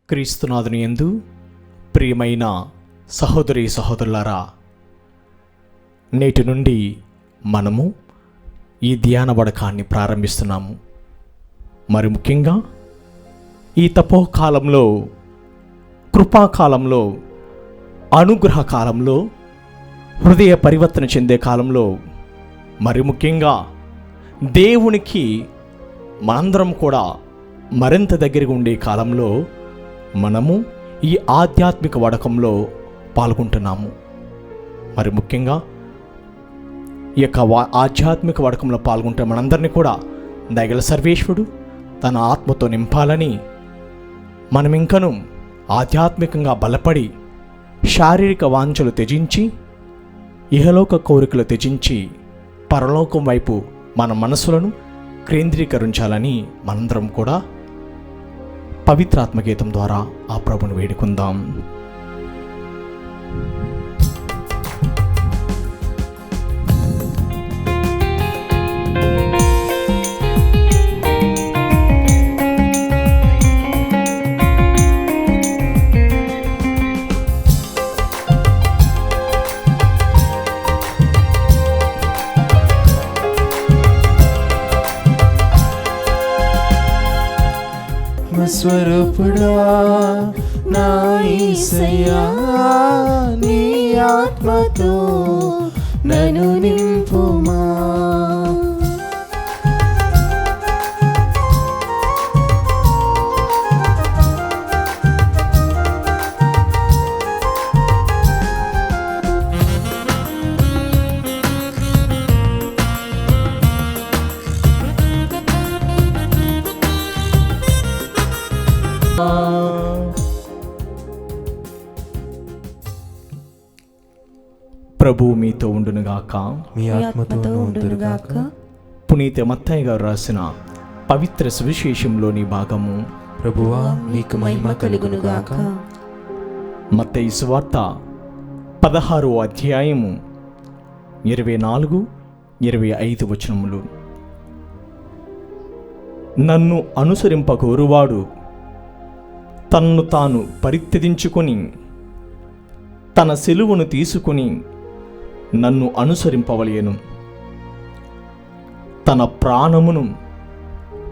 క్రీస్తునాథుని యందు ప్రియమైన సహోదరి సహోదరులారా, నేటి నుండి మనము ఈ ధ్యాన వడకాన్ని ప్రారంభిస్తున్నాము. మరి ముఖ్యంగా ఈ తపోకాలంలో, కృపాకాలంలో, అనుగ్రహ కాలంలో, హృదయ పరివర్తన చెందే కాలంలో, మరి ముఖ్యంగా దేవునికి మనందరం కూడా మరింత దగ్గరగా ఉండే కాలంలో మనము ఈ ఆధ్యాత్మిక వడకంలో పాల్గొంటున్నాము. మరి ముఖ్యంగా ఈ యొక్క ఆధ్యాత్మిక వడకంలో పాల్గొంటే మనందరినీ కూడా దయగల సర్వేశ్వరుడు తన ఆత్మతో నింపాలని, మనం ఇంకను ఆధ్యాత్మికంగా బలపడి శారీరక వాంఛలు త్యజించి, ఇహలోక కోరికలు త్యజించి పరలోకం వైపు మన మనసులను కేంద్రీకరించాలని మనందరం కూడా పవిత్రాత్మగీతం ద్వారా ఆ ప్రభుని వేడుకుందాం. స్వరూపుడా నా యేసయ్యా, నీ ఆత్మతో నన్ను నింపుమా. ప్రభు మీతో ఉండునుగాక, మీ ఆత్మతో ఉండునుగాక. పునీత మత్తయి గారు రాసిన పవిత్ర సువిశేషంలోని భాగము. ప్రభువా నీకు మహిమ కలుగునుగాక. మత్తయి సువార్త 16వ అధ్యాయము 24, 25 వచనములు. నన్ను అనుసరింపగోరువాడు తన్ను తాను పరిత్యజించుకొని తన సిలువను తీసుకుని నన్ను అనుసరింపవలెను. తన ప్రాణమును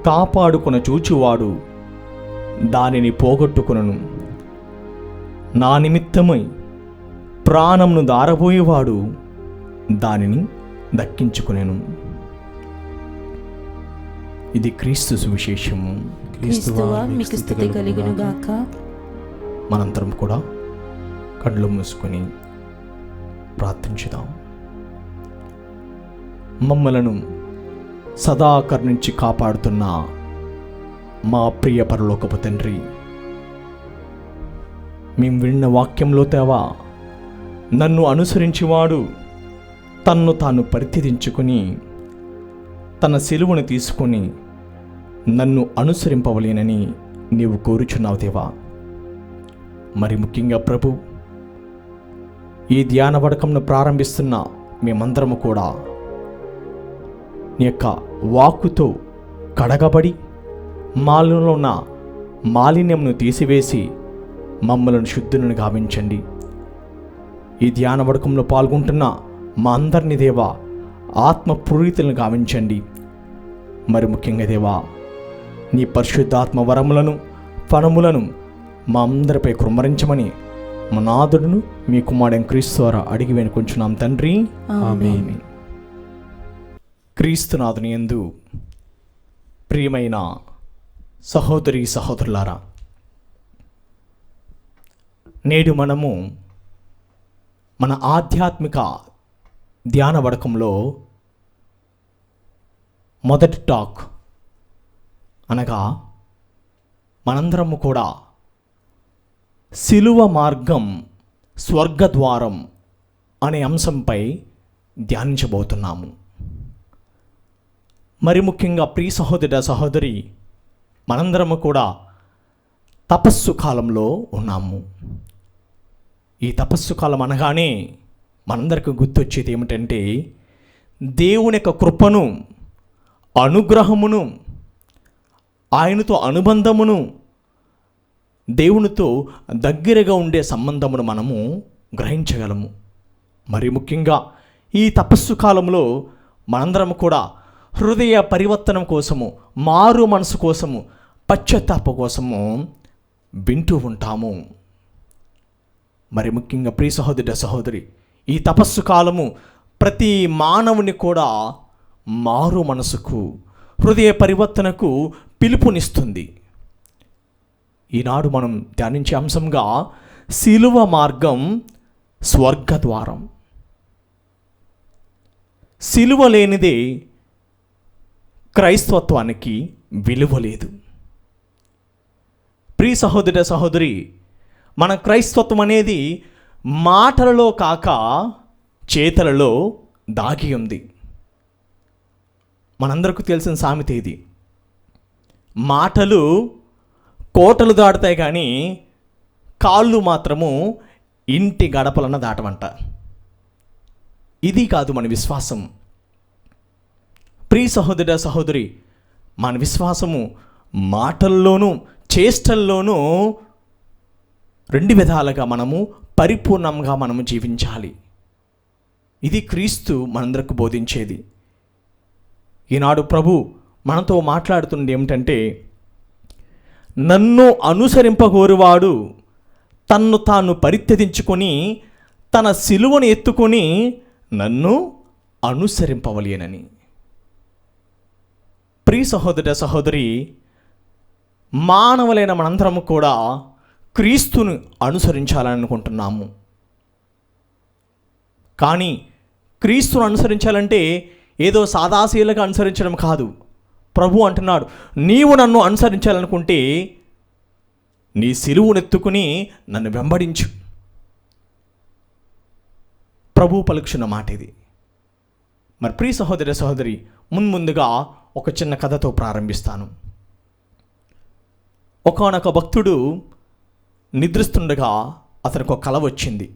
కాపాడుకొన చూచువాడు దానిని పోగొట్టుకొనును. నా నిమిత్తమై ప్రాణమును దారబోయేవాడు దానిని దక్కించుకొనెను. ఇది క్రీస్తు సువిశేషము. క్రీస్తువా మీకు స్తుతి కలుగునుగాక. మనందరం కూడా కళ్ళు మూసుకొని ప్రార్థించుదాం. మమ్మలను సదా కరుణించి కాపాడుతున్న మా ప్రియ పరలోకపు తండ్రి, మేము విన్న వాక్యంలో తేవా, నన్ను అనుసరించేవాడు తన్ను తాను పరిత్యజించుకుని తన సిలువను తీసుకొని నన్ను అనుసరింపవలేనని నీవు కోరుచున్నావు దేవా. మరి ముఖ్యంగా ప్రభు, ఈ ధ్యాన వడకంను ప్రారంభిస్తున్న మేమందరము కూడా నీ యొక్క వాక్కుతో కడగబడి మాలో ఉన్న మాలిన్యమును తీసివేసి మమ్మలను శుద్ధులను గావించండి. ఈ ధ్యాన వడకంలో పాల్గొంటున్న మా అందరినీ దేవా ఆత్మపూరితులను గావించండి. మరి ముఖ్యంగా దేవా, నీ పరిశుద్ధాత్మ వరములను, ఫలములను మా అందరిపై కుమ్మరించమని మా నాథుడును మీ కుమారుడైన క్రీస్తు ద్వారా అడిగి వేడుకొంచున్నాం తండ్రి, ఆమేన్. క్రీస్తునాథుని యందు ప్రియమైన సహోదరి సహోదరులారా, నేడు మనము మన ఆధ్యాత్మిక ధ్యాన వడకంలో మొదటి టాక్ అనగా మనందరము కూడా సిలువ మార్గం స్వర్గద్వారం అనే అంశంపై ధ్యానించబోతున్నాము. మరి ముఖ్యంగా ప్రియ సహోదర సహోదరి, మనందరము కూడా తపస్సు కాలంలో ఉన్నాము. ఈ తపస్సు కాలం అనగానే మనందరికి గుర్తొచ్చేది ఏమిటంటే, దేవుని యొక్క కృపను, అనుగ్రహమును, ఆయనతో అనుబంధమును దేవునితో దగ్గరగా ఉండే సంబంధమును మనము గ్రహించగలము. మరి ముఖ్యంగా ఈ తపస్సు కాలంలో మనందరం కూడా హృదయ పరివర్తనం కోసము, మారు మనసు కోసము, పశ్చాత్తాప కోసము వింటూ ఉంటాము. మరి ముఖ్యంగా ప్రియ సహోదర సహోదరి, ఈ తపస్సు కాలము ప్రతి మానవుని కూడా మారు మనసుకు, హృదయ పరివర్తనకు పిలుపునిస్తుంది. ఈనాడు మనం ధ్యానించే అంశంగా శిలువ మార్గం స్వర్గద్వారం. శిలువ లేనిదే క్రైస్తవత్వానికి విలువ లేదు. ప్రియ సహోదర సహోదరి, మన క్రైస్తవత్వం అనేది మాటలలో కాక చేతలలో దాగి ఉంది. మనందరికీ తెలిసిన సామెత ఇది. మాటలు కోటలు దాటుతాయి కానీ కాళ్ళు మాత్రము ఇంటి గడపలన్న దాటమంట. ఇది కాదు మన విశ్వాసం. ప్రియ సహోదర సహోదరి, మన విశ్వాసము మాటల్లోనూ చేష్టల్లోనూ రెండు విధాలుగా మనము పరిపూర్ణంగా మనము జీవించాలి. ఇది క్రీస్తు మనందరికి బోధించేది. ఈనాడు ప్రభు మనతో మాట్లాడుతుంది ఏమిటంటే, నన్ను అనుసరింపగోరువాడు తన్ను తాను పరిత్యజించుకొని తన సిలువను ఎత్తుకొని నన్ను అనుసరింపవలెనని. ప్రియ సహోదర సహోదరి, మానవులైన మనందరము కూడా క్రీస్తును అనుసరించాలని అనుకుంటున్నాము. కానీ క్రీస్తును అనుసరించాలంటే ఏదో సాదాశీలుగా అనుసరించడం కాదు. ప్రభు అంటున్నాడు, నీవు నన్ను అనుసరించాలనుకుంటే నీ సిలువనెత్తుకుని నన్ను వెంబడించు. ప్రభు పలుకుచున్న మాట ఇది. మరి ప్రియ సహోదర సహోదరి, ముందుగా ఒక చిన్న కథతో ప్రారంభిస్తాను. ఒకానొక భక్తుడు నిద్రిస్తుండగా అతనికి ఒక కల వచ్చింది.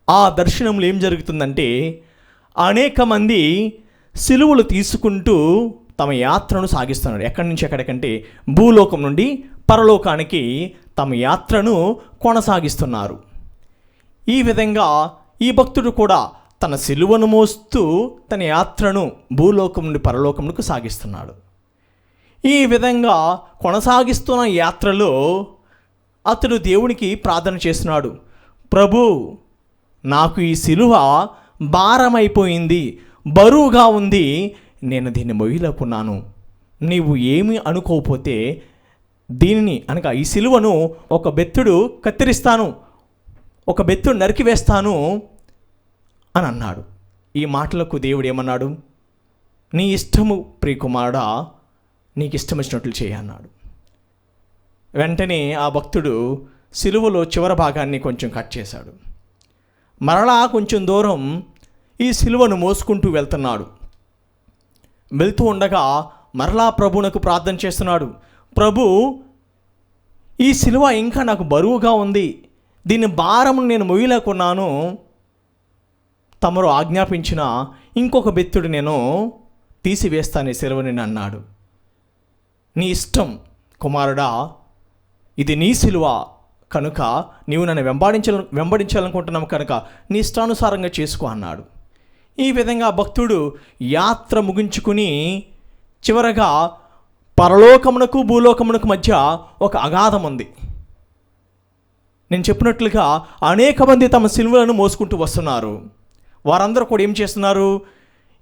ఆ దర్శనంలో ఏం జరుగుతుందంటే, అనేక మంది సిలువలు తీసుకుంటూ తమ యాత్రను సాగిస్తున్నారు. ఎక్కడి నుంచి ఎక్కడికంటే భూలోకం నుండి పరలోకానికి తమ యాత్రను కొనసాగిస్తున్నారు. ఈ విధంగా ఈ భక్తుడు కూడా తన సిలువను మోస్తూ తన యాత్రను భూలోకం నుండి పరలోకమునకు సాగిస్తున్నాడు. ఈ విధంగా కొనసాగిస్తున్న యాత్రలో అతడు దేవునికి ప్రార్థన చేస్తున్నాడు. ప్రభు, నాకు ఈ సిలువ భారమైపోయింది, బరువుగా ఉంది, నేను దీన్ని మొయ్యలేకున్నాను. నీవు ఏమి అనుకోకపోతే దీనిని అనగా ఈ సిలువను ఒక బెత్తుడు కత్తిరిస్తాను, ఒక బెత్తుడు నరికివేస్తాను అని అన్నాడు. ఈ మాటలకు దేవుడు ఏమన్నాడు? నీ ఇష్టము ప్రియకుమారుడా, నీకు ఇష్టం వచ్చినట్లు చేయన్నాడు. వెంటనే ఆ భక్తుడు సిలువలో చివరి భాగాన్ని కొంచెం కట్ చేశాడు. మరలా కొంచెం దూరం ఈ సిలువను మోసుకుంటూ వెళ్తున్నాడు. వెళ్తూ ఉండగా మరలా ప్రభువునకు ప్రార్థన చేస్తున్నాడు. ప్రభు, ఈ సిలువ ఇంకా నాకు బరువుగా ఉంది, దీని భారమును నేను మొయ్యలేకున్నాను. తమరు ఆజ్ఞాపించిన ఇంకొక బెత్తుడు నేను తీసివేస్తాను ఈ సిలువని అన్నాడు. నీ ఇష్టం కుమారుడా, ఇది నీ సిలువ కనుక నీవు నన్ను వెంబడించాలనుకుంటున్నావు కనుక నీ ఇష్టానుసారంగా చేసుకో అన్నాడు. ఈ విధంగా భక్తుడు యాత్ర ముగించుకుని చివరగా పరలోకమునకు భూలోకమునకు మధ్య ఒక అగాధం ఉంది. నేను చెప్పినట్లుగా అనేక మంది తమ సిలువలను మోసుకుంటూ వస్తున్నారు. వారందరూ కూడా ఏం చేస్తున్నారు?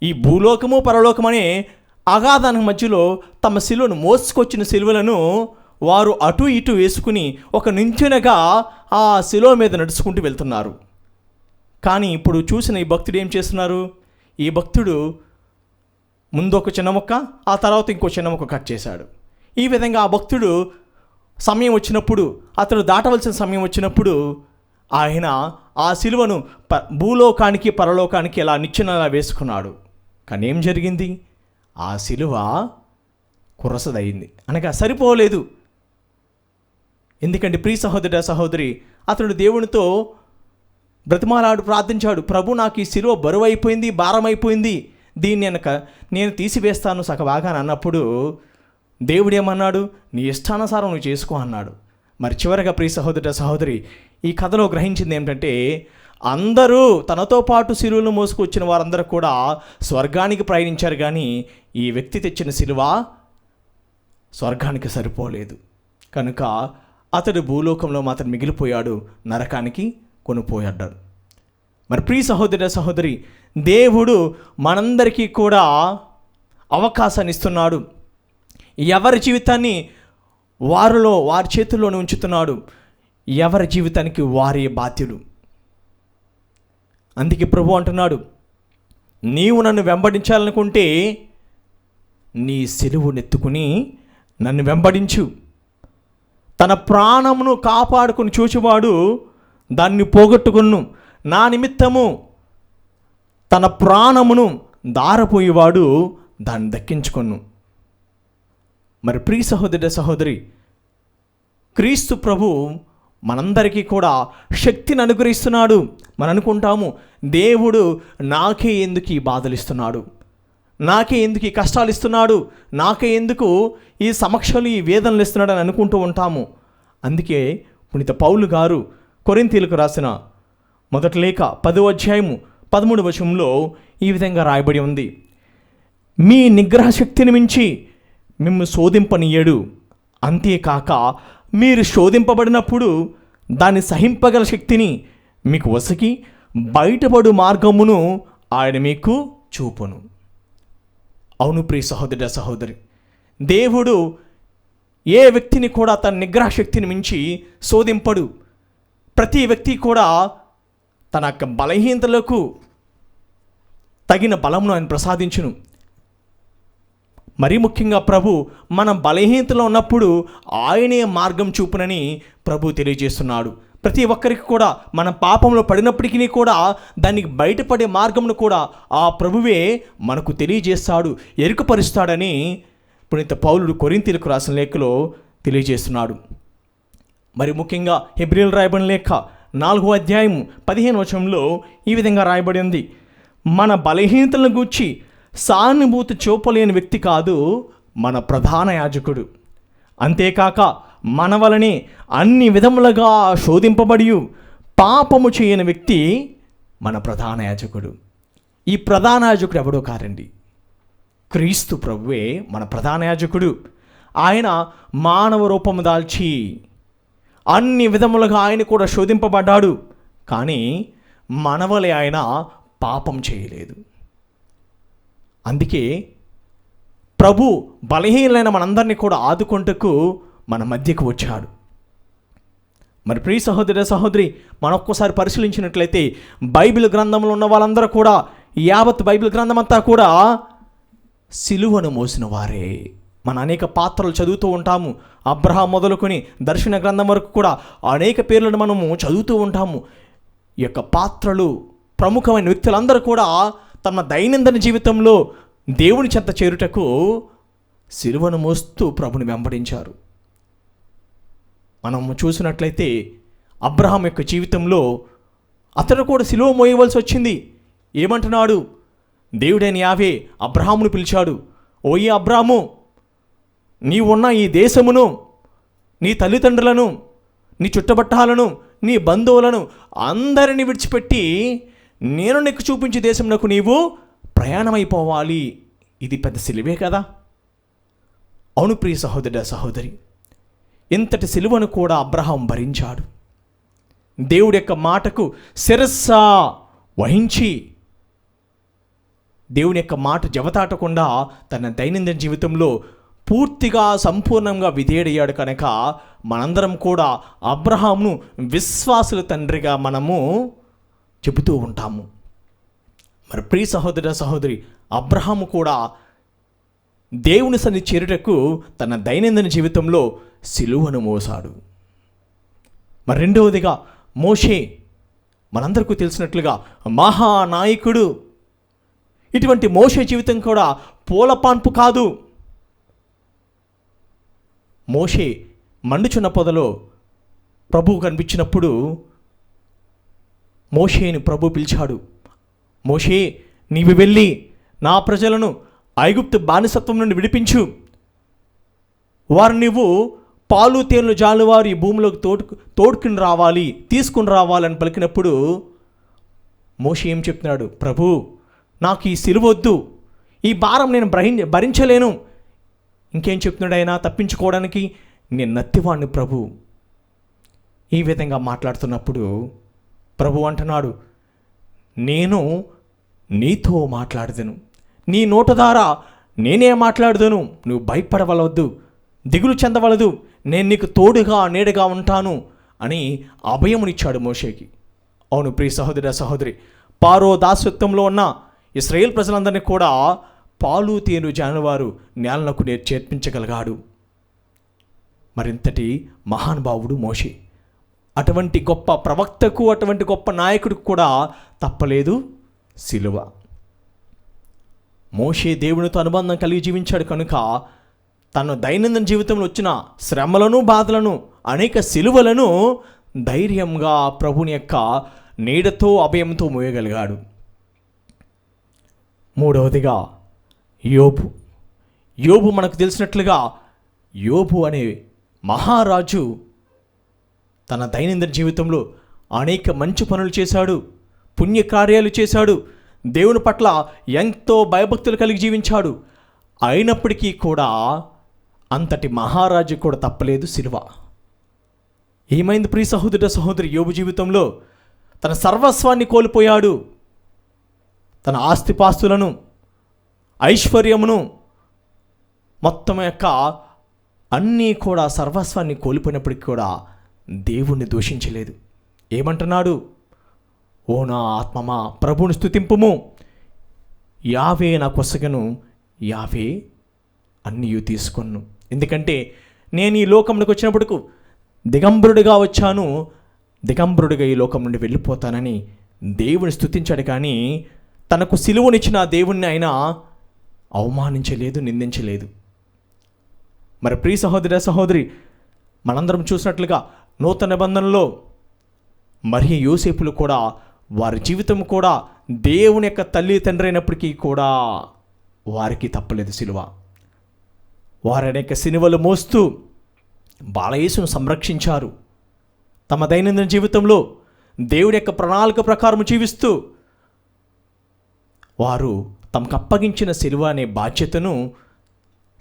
ఈ భూలోకము పరలోకము అనే అగాధానికి మధ్యలో తమ సిలువను మోసుకొచ్చిన సిలువలను వారు అటు ఇటు వేసుకుని ఒక నించెనగా ఆ సిలువ మీద నడుచుకుంటూ వెళ్తున్నారు. కానీ ఇప్పుడు చూసిన ఈ భక్తుడు ఏం చేస్తున్నారు? ఈ భక్తుడు ముందు ఒక చిన్న ముక్క, ఆ తర్వాత ఇంకో చిన్న ముక్క కట్ చేశాడు. ఈ విధంగా ఆ భక్తుడు సమయం వచ్చినప్పుడు, అతడు దాటవలసిన సమయం వచ్చినప్పుడు ఆయన ఆ సిలువను భూలోకానికి పరలోకానికి ఇలా నిచ్చెనలా వేసుకున్నాడు. కానీ ఏం జరిగింది? ఆ సిలువ కురసదయింది, అనగా సరిపోలేదు. ఎందుకంటే ప్రియ సహోదర సహోదరి, అతడు దేవునితో బ్రతిమాలాడు, ప్రార్థించాడు. ప్రభు, నాకు ఈ సిలువ బరువు అయిపోయింది, భారం అయిపోయింది, దీన్ని నేను తీసివేస్తాను సగభాగాన్ని అన్నప్పుడు దేవుడు ఏమన్నాడు? నీ ఇష్టానుసారం నువ్వు చేసుకో అన్నాడు. మరి చివరగా ప్రియ సహోదర సహోదరి, ఈ కథలో గ్రహించింది ఏమిటంటే, అందరూ తనతో పాటు సిలువను మోసుకొచ్చిన వారందరూ కూడా స్వర్గానికి ప్రయాణించారు, కానీ ఈ వ్యక్తి తెచ్చిన సిలువ స్వర్గానికి సరిపోలేదు. కనుక అతడు భూలోకంలో మాత్రం మిగిలిపోయాడు, నరకానికి కొనిపోయాడు. మరి ప్రియ సహోదర సహోదరి, దేవుడు మనందరికీ కూడా అవకాశాన్ని ఇస్తున్నాడు. ఎవరి జీవితాన్ని వారి చేతుల్లోనే ఉంచుతున్నాడు. ఎవరి జీవితానికి వారి బాధ్యులు. అందుకే ప్రభు అంటున్నాడు, నీవు నన్ను వెంబడించాలనుకుంటే నీ సిలువనెత్తుకుని నన్ను వెంబడించు. తన ప్రాణమును కాపాడుకుని చూచువాడు దాన్ని పోగొట్టుకును, నా నిమిత్తము తన ప్రాణమును దారపోయేవాడు దాన్ని దక్కించుకొను. మరి ప్రియ సహోదర సహోదరి, క్రీస్తు ప్రభు మనందరికీ కూడా శక్తిని అనుగ్రహిస్తున్నాడు. మనం అనుకుంటాము, దేవుడు నాకే ఎందుకు ఈ బాధలు ఇస్తున్నాడు, నాకే ఎందుకు ఈ కష్టాలు ఇస్తున్నాడు, నాకే ఎందుకు ఈ సమస్యలు ఈ వేదనలు ఇస్తున్నాడు అని అనుకుంటూ ఉంటాము. అందుకే పునీత పౌలు గారు కొరింథీయులకు రాసిన మొదటి లేఖ 10వ అధ్యాయము 13వ వచనంలో ఈ విధంగా రాయబడి ఉంది, మీ నిగ్రహ శక్తిని మించి మిమ్ము శోధింపనీయడు, అంతేకాక మీరు శోధింపబడినప్పుడు దాన్ని సహింపగల శక్తిని మీకు వసకి బయటపడు మార్గమును ఆయన మీకు చూపును. అవును ప్రియ సహోదర సహోదరి, దేవుడు ఏ వ్యక్తిని కూడా తన నిగ్రహ శక్తిని మించి శోధింపడు. ప్రతి వ్యక్తి కూడా తన యొక్క బలహీనతలకు తగిన బలమును ఆయన ప్రసాదించును. మరీ ముఖ్యంగా ప్రభు మన బలహీనతలో ఉన్నప్పుడు ఆయనే మార్గం చూపునని ప్రభు తెలియజేస్తున్నాడు. ప్రతి ఒక్కరికి కూడా మన పాపంలో పడినప్పటికీ కూడా దానికి బయటపడే మార్గమును కూడా ఆ ప్రభువే మనకు తెలియజేస్తాడు, ఎరుకపరుస్తాడని పునీత పౌలుడు కొరింథీయులకు రాసిన లేఖలో తెలియజేస్తున్నాడు. మరి ముఖ్యంగా హెబ్రీయులకు రాయబడిన లేఖ 4వ అధ్యాయము 15వ వచనంలో ఈ విధంగా రాయబడి ఉంది, మన బలహీనతలను గూర్చి సానుభూతి చూపలేని వ్యక్తి కాదు మన ప్రధాన యాజకుడు, అంతేకాక మన వలనే అన్ని విధములుగా శోధింపబడి పాపము చేయని వ్యక్తి మన ప్రధాన యాజకుడు. ఈ ప్రధాన యాజకుడు ఎవడో కారండి, క్రీస్తు ప్రభువే మన ప్రధాన యాజకుడు. ఆయన మానవ రూపము దాల్చి అన్ని విధములుగా ఆయన కూడా శోధింపబడ్డాడు, కానీ మనవలే ఆయన పాపం చేయలేదు. అందుకే ప్రభు బలహీనమైన మనందరినీ కూడా ఆదుకొంటకు మన మధ్యకు వచ్చాడు. మరి ప్రియ సహోదర సహోదరి, మనం ఒక్కసారి పరిశీలించినట్లయితే బైబిల్ గ్రంథంలో ఉన్న వాళ్ళందరూ కూడా, యావత్ బైబిల్ గ్రంథం అంతా కూడా సిలువను మోసిన వారే. మన అనేక పాత్రలు చదువుతూ ఉంటాము. అబ్రహాం మొదలుకొని దర్శన గ్రంథం వరకు కూడా అనేక పేర్లను మనము చదువుతూ ఉంటాము. ఈ యొక్క పాత్రలు, ప్రముఖమైన వ్యక్తులందరూ కూడా తమ దైనందిన జీవితంలో దేవుని చెంత చేరుటకు సిలువను మోస్తూ ప్రభుని వెంబడించారు. మనము చూసినట్లయితే అబ్రహాం యొక్క జీవితంలో అతడు కూడా సిలువ మోయవలసి వచ్చింది. ఏమంటున్నాడు? దేవుడైన యావే అబ్రహామును పిలిచాడు, ఓయే అబ్రాము, నీవున్న ఈ దేశమును, నీ తల్లిదండ్రులను, నీ చుట్టబట్టాలను, నీ బంధువులను అందరిని విడిచిపెట్టి నేను నీకు చూపించే దేశమునకు నీవు ప్రయాణమైపోవాలి. ఇది పెద్ద సిలువే కదా. అవును ప్రియ సహోదర సహోదరి, ఇంతటి సిలువను కూడా అబ్రహాం భరించాడు. దేవుడి యొక్క మాటకు శిరస్స వహించి దేవుని యొక్క మాట జవతాటకుండా తన దైనందిన జీవితంలో పూర్తిగా సంపూర్ణంగా విధేయుడయ్యాడు. కనుక మనందరం కూడా అబ్రహామును విశ్వాసుల తండ్రిగా మనము చెబుతూ ఉంటాము. మరి ప్రియ సహోదర సహోదరి, అబ్రహాము కూడా దేవుని సన్నిధి చేరుటకు తన దైనందిన జీవితంలో సిలువను మోసాడు. మరి రెండవదిగా మోషే, మనందరికీ తెలిసినట్లుగా మహానాయకుడు. ఇటువంటి మోషే జీవితం కూడా పూలపాన్పు కాదు. మోషే మండుచున్న పొదలో ప్రభువు కనిపించినప్పుడు మోషేని ప్రభు పిలిచాడు. మోషే, నీవు వెళ్ళి నా ప్రజలను ఐగుప్తు బానిసత్వం నుండి విడిపించు, వారు నీవు పాలు తేనెలు జాలువారు ఈ భూమిలోకి తోడుకుని రావాలి, తీసుకుని రావాలని పలికినప్పుడు మోషే ఏం చెప్తున్నాడు? ప్రభు, నాకు ఈ సిలువ వద్దు, ఈ భారం నేను భరించలేను. ఇంకేం చెప్తున్నాడు ఆయన తప్పించుకోవడానికి? నేను నత్తివాణ్ణి ప్రభు. ఈ విధంగా మాట్లాడుతున్నప్పుడు ప్రభు అంటున్నాడు, నేను నీతో మాట్లాడదను, నీ నోట ద్వారా నేనే మాట్లాడదను, నువ్వు భయపడవలవద్దు, దిగులు చెందవలదు, నేను నీకు తోడుగా నీడగా ఉంటాను అని అభయమునిచ్చాడు మోషేకి. అవును ప్రియ సహోదర సహోదరి, పారో దాసత్వంలో ఉన్న ఇశ్రాయేల్ ప్రజలందరినీ కూడా పాలు తేనెలు జానువారు నేలకు చేర్పించగలిగాడు. మరింతటి మహానుభావుడు మోషే. అటువంటి గొప్ప ప్రవక్తకు, అటువంటి గొప్ప నాయకుడికి కూడా తప్పలేదు సిలువ. మోషే దేవునితో అనుబంధం కలిగి జీవించాడు కనుక తన దైనందిన జీవితంలో వచ్చిన శ్రమలను, బాధలను, అనేక సిలువలను ధైర్యంగా ప్రభుని యొక్క నీడతో, అభయంతో మోయగలిగాడు. మూడవదిగా యోబు మనకు తెలిసినట్లుగా యోబు అనే మహారాజు తన దైనందిన జీవితంలో అనేక మంచి పనులు చేశాడు, పుణ్యకార్యాలు చేశాడు, దేవుని పట్ల ఎంతో భయభక్తులు కలిగి జీవించాడు. అయినప్పటికీ కూడా అంతటి మహారాజు కూడా తప్పలేదు సిలువ. ఏమైంది ప్రియ సహోదర సహోదరి? యోబు జీవితంలో తన సర్వస్వాన్ని కోల్పోయాడు. తన ఆస్తిపాస్తులను, ఐశ్వర్యమును, మొత్తం యొక్క అన్నీ కూడా సర్వస్వాన్ని కోల్పోయినప్పటికీ కూడా దేవుణ్ణి దూషించలేదు. ఏమంటున్నాడు? ఓ నా ఆత్మమా ప్రభువుని స్తుతింపుము, యావే నా కొసగను, యావే అన్నీయు తీసుకొను. ఎందుకంటే నేను ఈ లోకంలోకి వచ్చినప్పటికు దిగంబరుడిగా వచ్చాను, దిగంబరుడిగా ఈ లోకం నుండి వెళ్ళిపోతానని దేవుని స్తుతించాడు. కానీ తనకు సిలువనిచ్చిన దేవుణ్ణి ఆయన అవమానించలేదు, నిందించలేదు. మరి ప్రియ సహోదర సహోదరి, మనందరం చూసినట్లుగా నూతన నిబంధనలో మరి యోసేపులు కూడా వారి జీవితం కూడా దేవుని యొక్క తల్లి తండ్రి అయినప్పటికీ కూడా వారికి తప్పలేదు సిలువ. వారి అనేక సిలువలు మోస్తూ బాలయేసును సంరక్షించారు. తమ దైనందిన జీవితంలో దేవుడి యొక్క ప్రణాళిక ప్రకారం జీవిస్తూ వారు తమకు అప్పగించిన సిలువ అనే బాధ్యతను,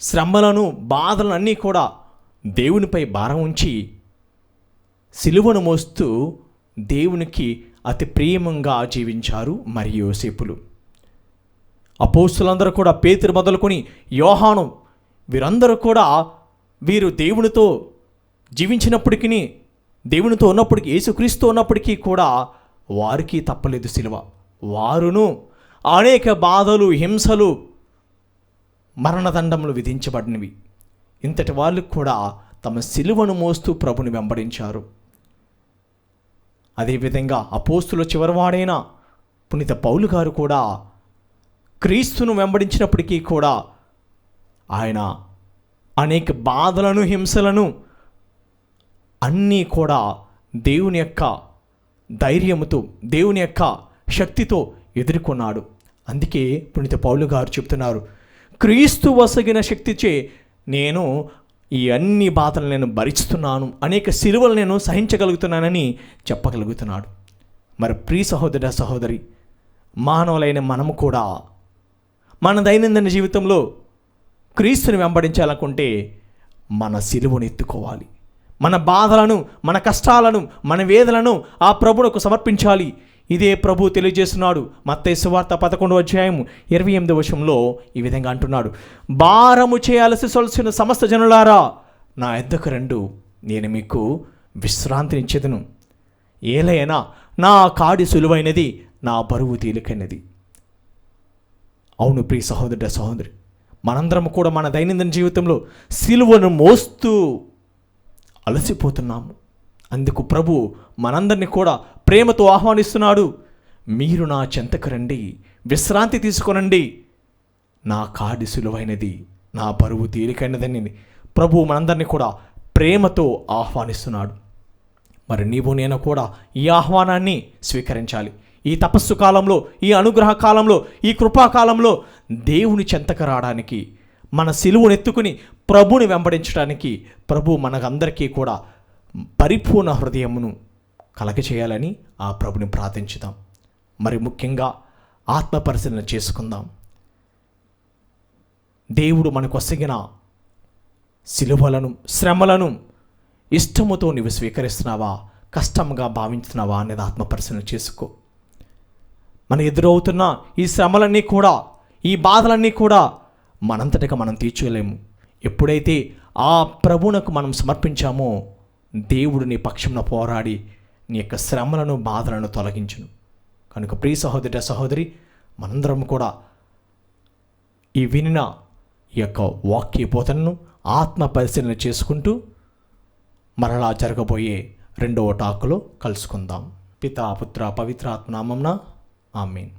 శ్రమలను, బాధలను అన్నీ కూడా దేవునిపై భారం ఉంచి సిలువను మోస్తూ దేవునికి అతి ప్రియమంగా జీవించారు మరి యోసేపులు. అపోస్తులందరూ కూడా, పేతురు మొదలుకొని యోహాను, వీరందరూ కూడా వీరు దేవునితో జీవించినప్పటికీ, దేవునితో ఉన్నప్పటికీ, యేసుక్రీస్తు ఉన్నప్పటికీ కూడా వారికి తప్పలేదు సిలువ. వారును అనేక బాధలు, హింసలు, మరణదండములు విధించబడినవి. ఇంతటి వాళ్ళు కూడా తమ సిలువను మోస్తూ ప్రభుని వెంబడించారు. అదేవిధంగా అపోస్తుల చివరివాడైన పునీత పౌలు గారు కూడా క్రీస్తును వెంబడించినప్పటికీ కూడా ఆయన అనేక బాధలను, హింసలను అన్నీ కూడా దేవుని యొక్క ధైర్యముతో, దేవుని యొక్క శక్తితో ఎదుర్కొన్నాడు. అందుకే పునీత పౌలు గారు చెప్తున్నారు, క్రీస్తు వసగిన శక్తిచే నేను ఈ అన్ని బాధలు నేను భరిస్తున్నాను, అనేక సిలువలు నేను సహించగలుగుతున్నానని చెప్పగలుగుతున్నాడు. మరి ప్రియ సహోదర సహోదరి, మానవులైన మనము కూడా మన దైనందిన జీవితంలో క్రీస్తుని వెంబడించాలనుకుంటే మన సిలువను ఎత్తుకోవాలి. మన బాధలను, మన కష్టాలను, మన వేదనను ఆ ప్రభువుకు సమర్పించాలి. ఇదే ప్రభు తెలియజేస్తున్నాడు. మత్తయి సువార్త 11:28 ఈ విధంగా అంటున్నాడు, భారము చేయాల్సి సొలసిన సమస్త జనులారా నా యొద్దకు రండు, నేను మీకు విశ్రాంతినిచ్చేదను. ఏలైనా నా కాడి సులువైనది, నా బరువు తేలికైనది. అవును ప్రియ సహోదర సహోదరి, మనందరం కూడా మన దైనందిన జీవితంలో సిలువను మోస్తూ అలసిపోతున్నాము. అందుకు ప్రభు మనందరినీ కూడా ప్రేమతో ఆహ్వానిస్తున్నాడు. మీరు నా చెంతకు రండి, విశ్రాంతి తీసుకొనండి, నా కాడి సులువైనది, నా బరువు తేలికైనదని ప్రభు మనందరినీ కూడా ప్రేమతో ఆహ్వానిస్తున్నాడు. మరి నీవు నేను కూడా ఈ ఆహ్వానాన్ని స్వీకరించాలి. ఈ తపస్సు కాలంలో, ఈ అనుగ్రహ కాలంలో, ఈ కృపాకాలంలో దేవుని చెంతకు రావడానికి, మన సిలువను ఎత్తుకుని ప్రభుని వెంబడించడానికి ప్రభు మనకందరికీ కూడా పరిపూర్ణ హృదయమును కలగచేయాలని ఆ ప్రభుని ప్రార్థించుదాం. మరి ముఖ్యంగా ఆత్మ పరిశీలన చేసుకుందాం. దేవుడు మనకు ఒసగిన సిలువలను, శ్రమలను ఇష్టముతో నీవు స్వీకరిస్తున్నావా, కష్టంగా భావించుతున్నావా అనేది ఆత్మ పరిశీలన చేసుకో. మన ఎదురవుతున్న ఈ శ్రమలన్నీ కూడా, ఈ బాధలన్నీ కూడా మనంతటిగా మనం తీర్చలేము. ఎప్పుడైతే ఆ ప్రభువునకు మనం సమర్పించామో దేవుడు నీ పక్షంలో పోరాడి నీ యొక్క శ్రమలను, బాధలను తొలగించును. కనుక ప్రియ సహోదరి, సహోదరి, మనందరం కూడా ఈ వినిన ఈ యొక్క వాక్య బోధనను ఆత్మ పరిశీలన చేసుకుంటూ మరలా జరగబోయే రెండవ టాకులో కలుసుకుందాం. పితా, పుత్ర, పవిత్రాత్మ నామమున ఆమేన్.